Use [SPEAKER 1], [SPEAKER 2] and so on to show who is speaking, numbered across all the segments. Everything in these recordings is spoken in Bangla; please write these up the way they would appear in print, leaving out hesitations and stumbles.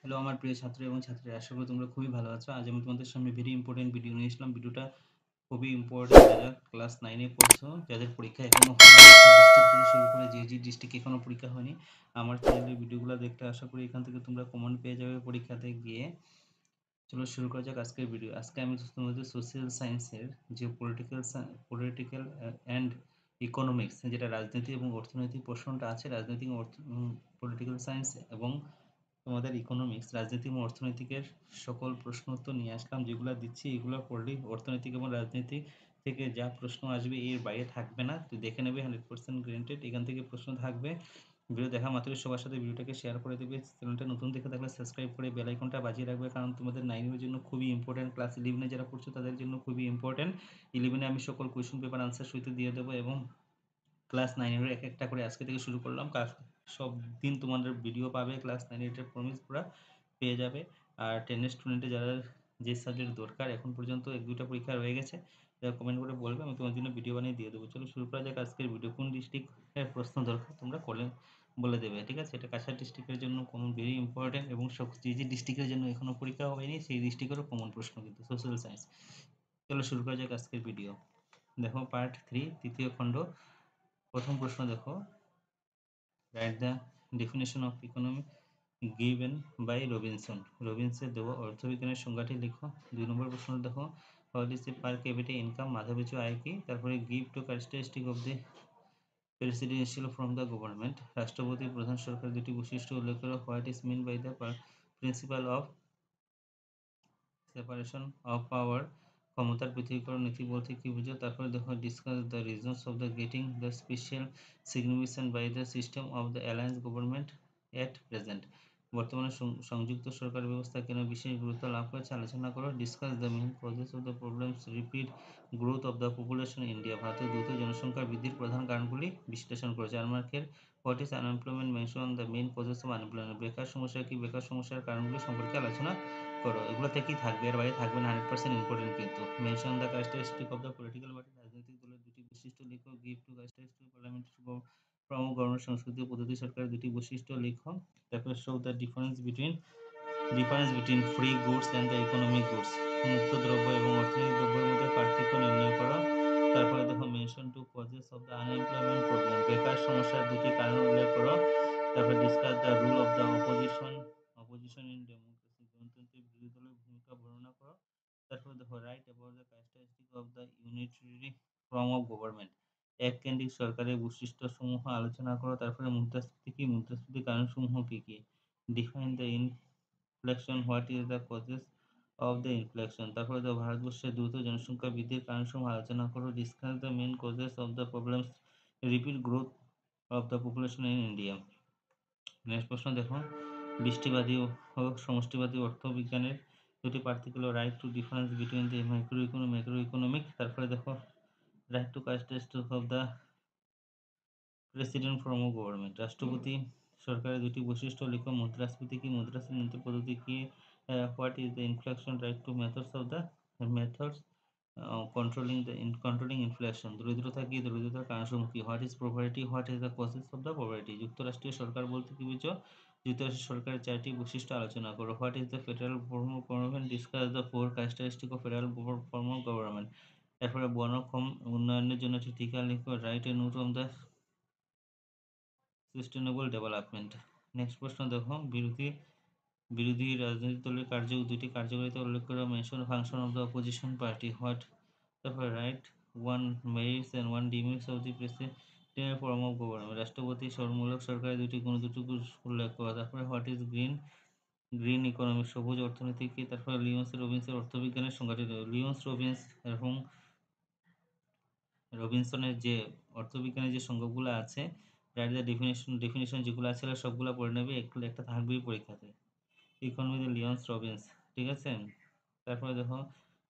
[SPEAKER 1] হ্যালো আমার প্রিয় ছাত্র এবং ছাত্রীরা, আশা করি তোমরা খুবই ভালো আছো। আজ আমি তোমাদের সামনে ভেরি ইম্পর্টেন্ট ভিডিও নিয়ে এসলাম। ভিডিওটা খুবই ইম্পর্টেন্ট যারা ক্লাস 9 পড়ছো, যাদের পরীক্ষা এখনো হয়নি, ডিস্ট্রিক্ট থেকে শুরু করে যে ডিস্ট্রিক্ট এখনো পরীক্ষা হয়নি, আমার চ্যানেলের ভিডিওগুলো দেখতে আশা করি এখান থেকে তোমরা কমন পেয়ে যাবে পরীক্ষাতে গিয়ে। চলো শুরু করা যাক আজকের ভিডিও। আজকে আমি তোমাদের সোশ্যাল সায়েন্সের যে পলিটিক্যাল অ্যান্ড ইকোনমিক্স, যেটা রাজনীতি এবং অর্থনৈতিক প্রশ্নটা আছে, রাজনৈতিক পলিটিক্যাল সায়েন্স এবং তোমাদের ইকোনমিক্স, রাজনীতি এবং অর্থনৈতিকের সকল প্রশ্ন উত্তর নিয়ে আসলাম। যেগুলো দিচ্ছি এগুলো পড়লেই অর্থনৈতিক এবং রাজনীতি থেকে যা প্রশ্ন আসবে এর বাইরে থাকবে না, তুই দেখে নেবে 100% গ্যারান্টেড এখান থেকে প্রশ্ন থাকবে। ভিডিও দেখা মাত্রই সবার সাথে ভিডিওটাকে শেয়ার করে দেবে। চ্যানেলটা নতুন দেখে থাকলে সাবস্ক্রাইব করে বেল আইকনটা বাজিয়ে রাখবে, কারণ তোমাদের 9 এর জন্য খুবই ইম্পর্টেন্ট। ক্লাস 11 যারা পড়ছো তাদের জন্য খুবই ইম্পর্টেন্ট। 11 আমি সকল কোয়েশ্চেন পেপার আনসার সহিত দিয়ে দেবো, এবং ক্লাস 9 এক একটা করে আজকে থেকে শুরু করলাম। সব দিন তোমাদের ভিডিও পাবে। ক্লাস 9 এর প্রমিস পুরো পেয়ে যাবে। আর 10 স্টুডেন্টে যারা যে সাবজেক্ট দরকার, এখন পর্যন্ত 1-2টা পরীক্ষা রয়ে গেছে, তারা কমেন্ট করে বলবে, আমি তোমার জন্য ভিডিও বানিয়ে দিয়ে দেবো। চলো শুরু করা যাক আজকের ভিডিও। কোন ডিস্ট্রিক্টের প্রশ্ন দরকার তোমরা বলে দেবে, ঠিক আছে? এটা কাছাড় ডিস্ট্রিক্টের জন্য কমন, ভেরি ইম্পর্টেন্ট, এবং যে ডিস্ট্রিক্টের জন্য এখনো পরীক্ষা হয়নি সেই ডিস্ট্রিক্টেরও কমন প্রশ্ন কিন্তু সোশ্যাল সায়েন্স। চলো শুরু করা যাক আজকের ভিডিও। দেখো পার্ট 3, তৃতীয় খণ্ড। প্রথম প্রশ্ন দেখো, write the definition of economy given by Robinson. রবিনসের দেওয়া অর্থবিজ্ঞানের সংজ্ঞাটি লিখো। 2 নম্বর প্রশ্ন দেখো, what is the per capita income, মাথাপিছু আয় কি? তারপরে give two characteristic of the presidential from the government. রাষ্ট্রপতি প্রধান সরকার দুটি বৈশিষ্ট্য উল্লেখ করো। What is mean by the principle of separation of power, ক্ষমতার পৃথকীকরণ নীতি বলতে কি বুঝো? তারপরে দেখো, discuss the reasons of the getting the special signification by the system of the alliance government at present. বর্তমানে সংযুক্ত সরকার ব্যবস্থা কেন বিশেষ গুরুত্ব লাভ করেছে আলোচনা করো। Discuss the main causes of the problems rapid growth of the population India. ভারতের দ্রুত জনসংখ্যা বৃদ্ধির প্রধান কারণগুলি বিশ্লেষণ করো। 4 মার্কের what is unemployment, mention the main causes of unemployment. বেকার সমস্যা কি, বেকার সমস্যার কারণগুলি সম্পর্কে আলোচনা করো। এগুলো থেকেই থাকবে, এর বাইরে থাকবে না। 100% ইম্পর্টেন্ট কিন্তু। Mention the characteristic of the political party, রাজনৈতিক দলের দুটি বৈশিষ্ট্য লিখো। Give two characteristic parliamentary form of government, সংসদীয় পদ্ধতি সরকারের দুটি বৈশিষ্ট্য লিখো। তারপর show the difference between free goods and the economic goods. মুক্ত দ্রব্য এবং অর্থনৈতিক দ্রব্যের মধ্যে পার্থক্য নির্ণয় করো। তারপরে দেখো, mention two causes of the unemployment problem, বেকার সমস্যার দুটি কারণ উল্লেখ করো। তারপর discuss the rule of the opposition in democracy, গণতন্ত্রের বিরোধী দলের ভূমিকা বর্ণনা করো। তারপর দেখো, write about the characteristic of the unitary form of government, এককেন্দ্রিক সরকারের বৈশিষ্ট্যসমূহ আলোচনা করো। তারপরে মুদ্রাস্ফীতি কি, মুদ্রাস্ফীতির কারণসমূহ কি কি? Define the inflation, what is the causes of the inflation. তারপরে দেখো, ভারতবর্ষের দ্রুত জনসংখ্যা বৃদ্ধির কারণসমূহ আলোচনা করো। Discuss the main causes of the problems rapid growth of the population in India. Next প্রশ্ন দেখো, বৃষ্টিবাদী ও সমষ্টিবাদী অর্থবিজ্ঞানের দুটি পার্থক্য হলো। Write two difference between the macro economic. তারপরে দেখো, write two characteristic of the president form of government, রাষ্ট্রপতি সরকারের দুটি বৈশিষ্ট্য লিখো। মুদ্রাস্ফীতি কি, মুদ্রাস্ফীতি পদ্ধতি কি? What is the inflation, write two methods controlling inflation. দরিদ্রতা কি, দরিদ্রতার কারণসমূহ কি? What is poverty, what is the causes of the poverty. যুক্তরাষ্ট্রীয় সরকার বলতে কি বুঝো? যুক্তরাষ্ট্রের সরকারের 4টি বৈশিষ্ট্য আলোচনা করো। What is the federal form of government, discuss the 4 characteristic of federal form of government. এরপরে বনক্ষম উন্নয়নের জন্য একটি টিকা লিখো। Write a note on the sustainable development. Next প্রশ্ন দেখো, বিরোধী রাজনৈতিক দলের দুটি কার্যকারিতা উল্লেখ করে। Mention function of the opposition party. What, তারপর write one merits and one demerits of the president form of government. রাষ্ট্রপতি সরমূলক সরকারের দুটি গুণ দুটুকু উল্লেখ করা। তারপরে হোয়াট ইজ গ্রিন ইকোনমি, সবুজ অর্থনীতি কি? তারপরে রবিনসের অর্থবিজ্ঞানের সংজ্ঞাটি। রবিন্স এবং রবিনসনের যে অর্থবিজ্ঞানের যে সংজ্ঞাগুলো আছে, রাইট দ্য ডেফিনেশন যেগুলো আছে সবগুলো পড়ে নেবে, একটু একটা থাকবেই পরীক্ষাতে। ইকোনমি রবিন্স, ঠিক আছে? তারপরে দেখো,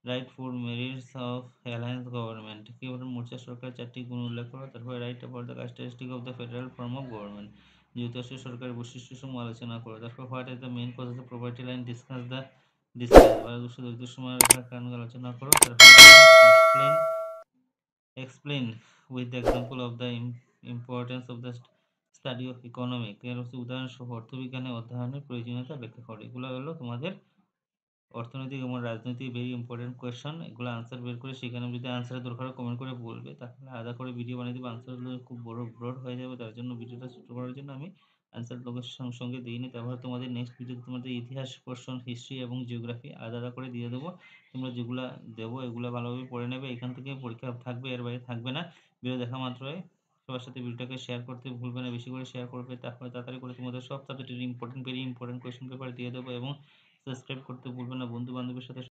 [SPEAKER 1] write four merits of alliance government, কি বলুন? মোর্চা সরকার 4টি গুণ উল্লেখ করো। তারপরে write about the characteristic of the federal form of government, যুক্তরাষ্ট্রের সরকারের বৈশিষ্ট্যসমূহ আলোচনা করো। তারপর what is the main cause of the poverty line, discuss Bharatvarsha দরিদ্র সীমারেখার কারণ আলোচনা করো। তারপর explain with the example of the importance of the study of economic এর হচ্ছে উদাহরণসহ অর্থবিজ্ঞানের অধ্যয়নের প্রয়োজনীয়তা ব্যাখ্যা করো। এগুলো হলো তোমাদের অর্থনৈতিক এবং রাজনৈতিক ভেরি ইম্পোর্টেন্ট কোয়েশ্চন। এগুলো আনসার বের করে সেখানে যদি আনসারের দরকার হয় কমেন্ট করে বলবে। তাহলে আলাদা করে ভিডিও বানিয়ে দেব। আনসারগুলো খুব ব্রড হয়ে যাবে। তার জন্য ভিডিওটা ছোট করার জন্য আমি আনসার ব্লগের সঙ্গে দেইনি। তারপর তোমাদের নেক্সট ভিডিওতে তোমাদের ইতিহাস কোয়েশ্চন, হিস্ট্রি এবং জিওগ্রাফি আলাদা আলাদা করে দিয়ে দেবো। তোমরা যেগুলা দেবো এগুলো ভালোভাবে পড়ে নেবে। এখান থেকে পরীক্ষা থাকবে, এর বাইরে থাকবে না। ভিডিও দেখা মাত্রই সবার সাথে ভিডিওটাকে শেয়ার করতে ভুলবে না। বেশি করে শেয়ার করবে। তারপরে তাড়াতাড়ি করে তোমাদের সব সাবজেক্টের ভেরি ইম্পোর্টেন্ট কোয়েশ্চন পেপার দিয়ে দেবো এবং সাবস্ক্রাইব করতে ভুলবে না বন্ধু-বান্ধবের সাথে